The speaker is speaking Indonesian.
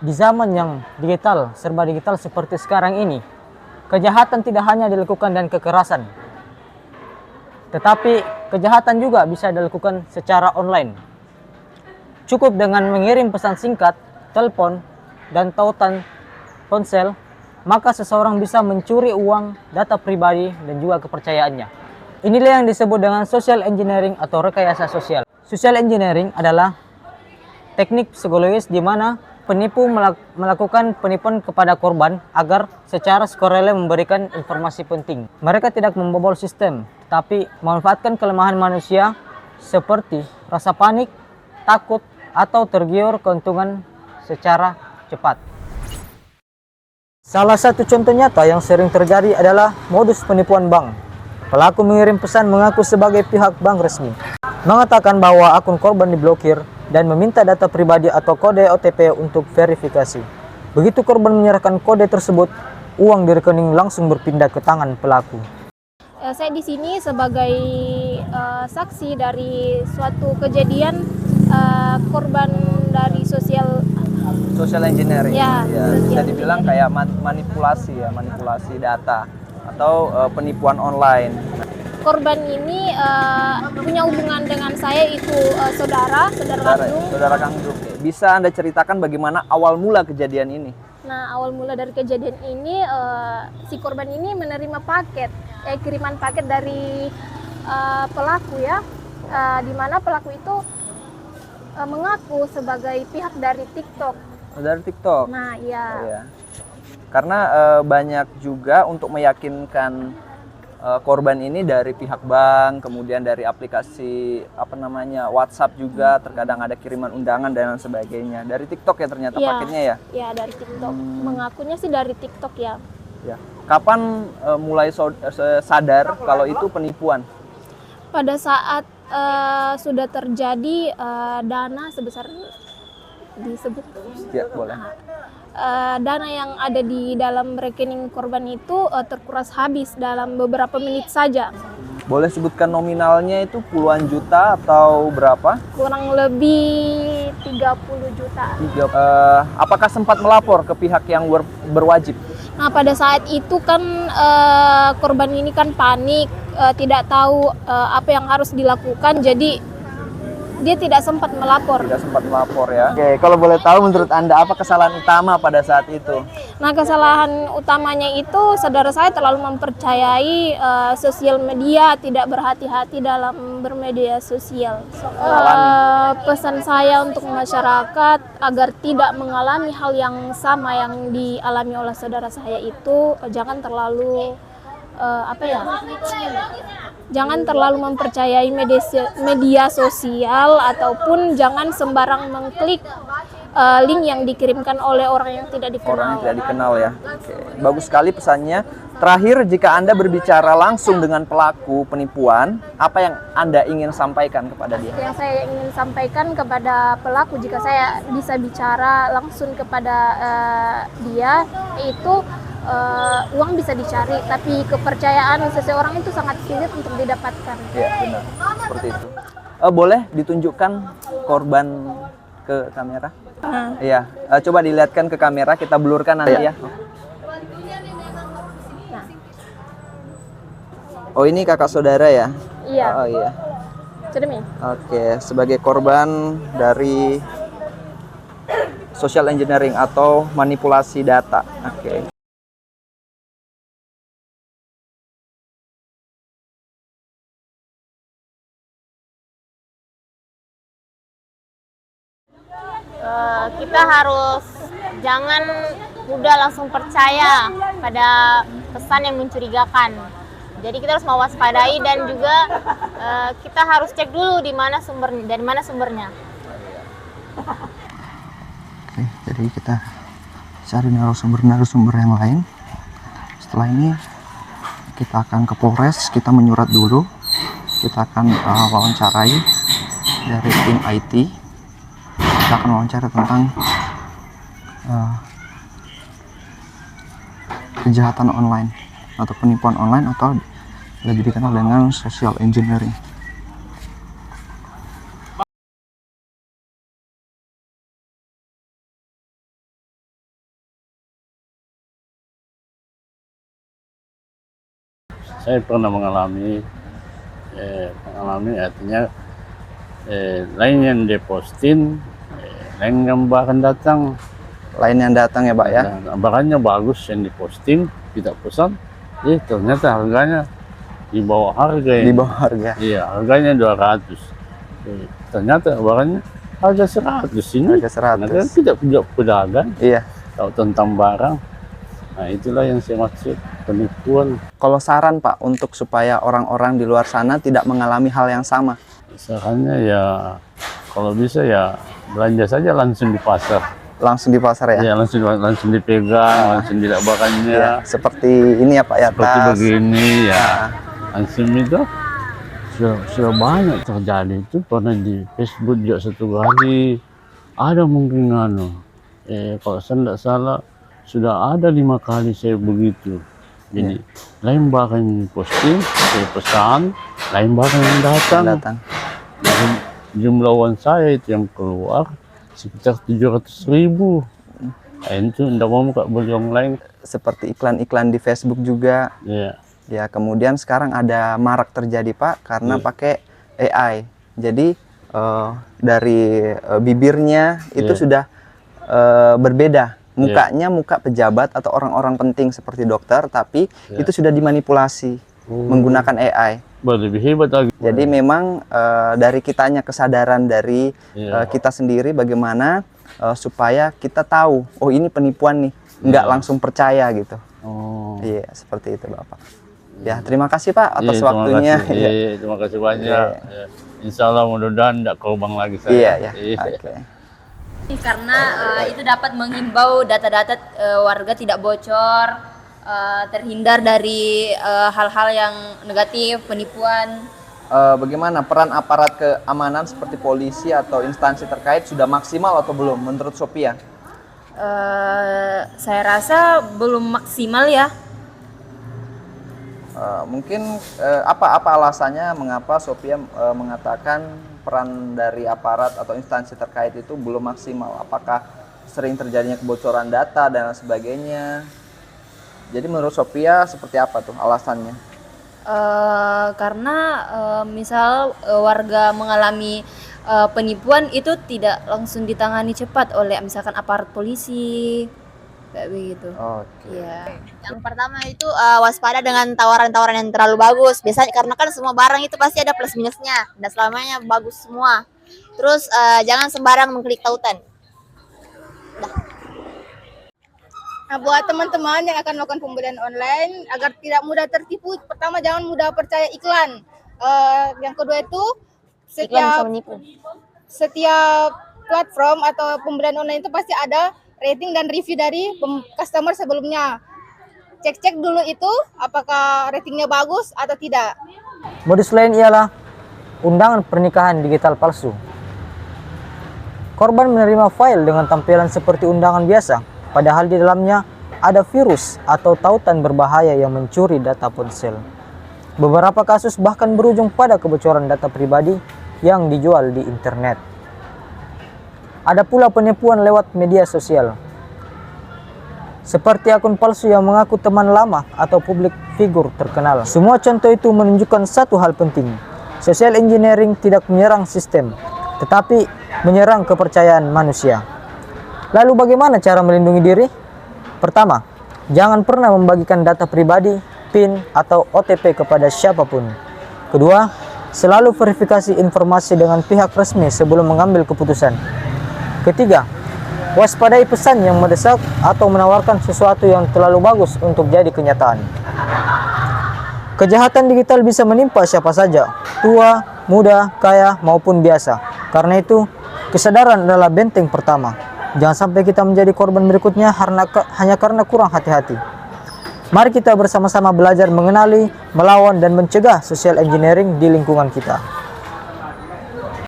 Di zaman yang digital, serba digital seperti sekarang ini, kejahatan tidak hanya dilakukan dengan kekerasan, tetapi kejahatan juga bisa dilakukan secara online. Cukup dengan mengirim pesan singkat, telepon, dan tautan ponsel, maka seseorang bisa mencuri uang, data pribadi, dan juga kepercayaannya. Inilah yang disebut dengan social engineering atau rekayasa sosial. Social engineering adalah teknik psikologis di mana penipu melakukan penipuan kepada korban agar secara sukarela memberikan informasi penting. Mereka tidak membobol sistem, tetapi memanfaatkan kelemahan manusia seperti rasa panik, takut, atau tergiur keuntungan secara cepat. Salah satu contoh nyata yang sering terjadi adalah modus penipuan bank. Pelaku mengirim pesan mengaku sebagai pihak bank resmi, mengatakan bahwa akun korban diblokir dan meminta data pribadi atau kode OTP untuk verifikasi. Begitu korban menyerahkan kode tersebut, uang di rekening langsung berpindah ke tangan pelaku. Saya di sini sebagai saksi dari suatu kejadian korban dari social engineering. Ya, Bisa dibilang kayak manipulasi data atau penipuan online. Korban ini punya hubungan dengan saya itu saudara kandung. Bisa Anda ceritakan bagaimana awal mula kejadian ini? Nah, awal mula dari kejadian ini si korban ini menerima kiriman paket dari pelaku ya, di mana pelaku itu mengaku sebagai pihak dari TikTok. Dari TikTok. Nah, iya. Iya. Karena banyak juga untuk meyakinkan korban ini dari pihak bank, kemudian dari aplikasi WhatsApp juga, terkadang ada kiriman undangan dan sebagainya. Dari TikTok ya ternyata paketnya ya? Iya, dari TikTok. Mengakunya sih dari TikTok ya. Ya. Kapan mulai sadar kalau itu penipuan? Pada saat sudah terjadi dana sebesar disebut. Ya, boleh. Dana yang ada di dalam rekening korban itu terkuras habis dalam beberapa menit saja. Boleh sebutkan nominalnya itu puluhan juta atau berapa? Kurang lebih 30 juta. Apakah sempat melapor ke pihak yang berwajib? Nah, pada saat itu kan korban ini kan panik, tidak tahu apa yang harus dilakukan, jadi dia tidak sempat melapor. Tidak sempat melapor ya. Oke, kalau boleh tahu menurut Anda apa kesalahan utama pada saat itu? Nah, kesalahan utamanya itu saudara saya terlalu mempercayai sosial media, tidak berhati-hati dalam bermedia sosial. Pesan saya untuk masyarakat agar tidak mengalami hal yang sama yang dialami oleh saudara saya itu, jangan terlalu jangan terlalu mempercayai media sosial ataupun jangan sembarang mengklik link yang dikirimkan oleh orang yang tidak dikenal. Orang yang tidak dikenal ya. Oke. Bagus sekali pesannya. Terakhir, jika Anda berbicara langsung dengan pelaku penipuan, apa yang Anda ingin sampaikan kepada dia? Yang saya ingin sampaikan kepada pelaku, jika saya bisa bicara langsung kepada dia, yaitu uang bisa dicari, tapi kepercayaan seseorang itu sangat sulit untuk didapatkan. Iya, benar. Seperti itu. Boleh ditunjukkan korban ke kamera? Iya, coba dilihatkan ke kamera, kita blurkan nanti ya. Oh, ini kakak saudara ya? Iya. Oh iya. Cermin. Oke, sebagai korban dari social engineering atau manipulasi data. Oke. Kita harus jangan mudah langsung percaya pada pesan yang mencurigakan. Jadi kita harus mewaspadai dan juga kita harus cek dulu dari mana sumbernya. Oke, jadi kita cari narasumber yang lain. Setelah ini kita akan ke Polres, kita menyurat dulu. Kita akan wawancarai dari tim IT. Kita akan wawancara tentang kejahatan online atau penipuan online atau lebih dikenal dengan social engineering. saya pernah mengalami artinya lain yang diposting, lain yang bahkan datang. Lain yang datang ya Pak ya. Nah, barangnya bagus yang diposting, kita pesan, ternyata harganya di bawah harga Di bawah harga. Iya, harganya 200. Ternyata barangnya harga 100 ini. Harga 100. Karena tidak punya pedagang, Iya. tahu tentang barang. Nah, itulah yang saya maksud penipuan. Kalau saran Pak untuk supaya orang-orang di luar sana tidak mengalami hal yang sama. Sarannya ya kalau bisa ya belanja saja langsung di pasar. Langsung di pasar ya. Ya langsung dipegang, langsung dilabakannya. Ya, seperti ini ya Pak ya. Seperti Tas. begini ya. Langsung itu sudah banyak terjadi itu, pernah di Facebook juga satu kali. Ada mungkin kalau saya tidak salah sudah ada 5 kali saya begitu. Jadi lain barang yang posting, saya pesan, lain barang yang datang. Dan jumlah uang saya itu yang keluar sekitar 700.000. Nah, itu tidak mau buka beli online. Seperti iklan-iklan di Facebook juga. Ya. Ya, kemudian sekarang ada marak terjadi Pak karena pakai AI. Jadi dari bibirnya itu sudah berbeda. Mukanya muka pejabat atau orang-orang penting seperti dokter, tapi itu sudah dimanipulasi menggunakan AI. Lebih hebat lagi. Jadi memang dari kitanya kesadaran dari kita sendiri bagaimana supaya kita tahu, oh ini penipuan nih, nggak langsung percaya gitu. Iya, seperti itu Bapak. Ya, terima kasih Pak atas waktunya. Terima kasih banyak. Insya Allah mudah-mudahan tidak korban lagi saya. Iya. Oke. Karena itu dapat menghimbau data-data warga tidak bocor, terhindar dari hal-hal yang negatif, penipuan. Bagaimana peran aparat keamanan seperti polisi atau instansi terkait sudah maksimal atau belum menurut Sophia? Saya rasa belum maksimal ya. Mungkin apa alasannya mengapa Sophia mengatakan peran dari aparat atau instansi terkait itu belum maksimal? Apakah sering terjadinya kebocoran data dan sebagainya? Jadi menurut Sophia seperti apa tuh alasannya? Karena misal warga mengalami penipuan itu tidak langsung ditangani cepat oleh misalkan aparat polisi kayak begitu. Oke. Ya. Yang pertama itu waspada dengan tawaran-tawaran yang terlalu bagus. Biasanya karena kan semua barang itu pasti ada plus minusnya, dan selamanya bagus semua. Terus jangan sembarang mengklik tautan. Nah, buat teman-teman yang akan melakukan pembelian online agar tidak mudah tertipu, pertama jangan mudah percaya iklan. Yang kedua itu setiap platform atau pembelian online itu pasti ada rating dan review dari customer sebelumnya. Cek-cek dulu itu apakah ratingnya bagus atau tidak. Modus lain ialah undangan pernikahan digital palsu. Korban menerima file dengan tampilan seperti undangan biasa, padahal di dalamnya ada virus atau tautan berbahaya yang mencuri data ponsel. Beberapa kasus bahkan berujung pada kebocoran data pribadi yang dijual di internet. Ada pula penipuan lewat media sosial, seperti akun palsu yang mengaku teman lama atau publik figur terkenal. Semua contoh itu menunjukkan satu hal penting. Social engineering tidak menyerang sistem, tetapi menyerang kepercayaan manusia. Lalu bagaimana cara melindungi diri? Pertama, jangan pernah membagikan data pribadi, PIN, atau OTP kepada siapapun. Kedua, selalu verifikasi informasi dengan pihak resmi sebelum mengambil keputusan. Ketiga, waspadai pesan yang mendesak atau menawarkan sesuatu yang terlalu bagus untuk jadi kenyataan. Kejahatan digital bisa menimpa siapa saja, tua, muda, kaya, maupun biasa. Karena itu, kesadaran adalah benteng pertama. Jangan sampai kita menjadi korban berikutnya hanya karena kurang hati-hati. Mari kita bersama-sama belajar mengenali, melawan, dan mencegah social engineering di lingkungan kita.